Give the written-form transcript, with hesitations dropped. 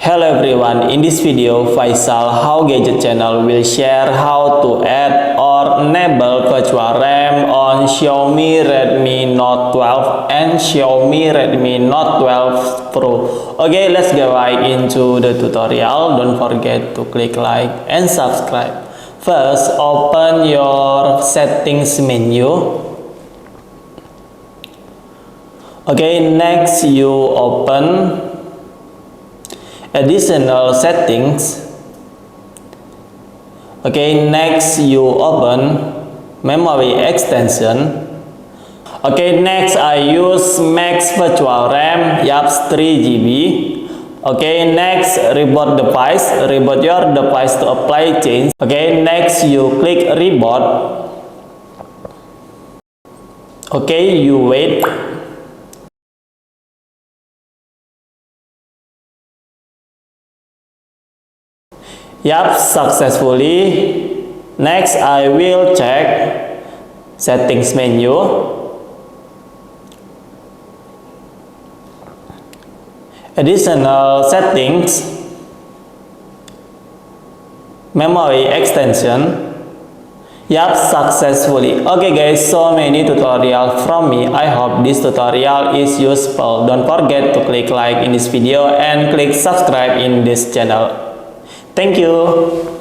Hello everyone, in this video Faisal How Gadget channel will share how to add or enable virtual RAM on Xiaomi Redmi Note 12 and Xiaomi Redmi Note 12 Pro. Okay, let's go right into the tutorial. Don't forget to click like and subscribe. First, open your settings menu. Okay, next you open additional settings. Okay, next you open memory extension. Okay, next I use max virtual RAM, yaps 3 GB. Okay, next reboot device, reboot your device to apply change. Okay, next you click reboot. Okay, you wait. Yup, successfully. Next, I will check settings menu. Additional settings, memory extension. Yup, successfully. Okay guys, so many tutorial from me. I hope this tutorial is useful. Don't forget to click like in this video and click subscribe in this channel. Thank you.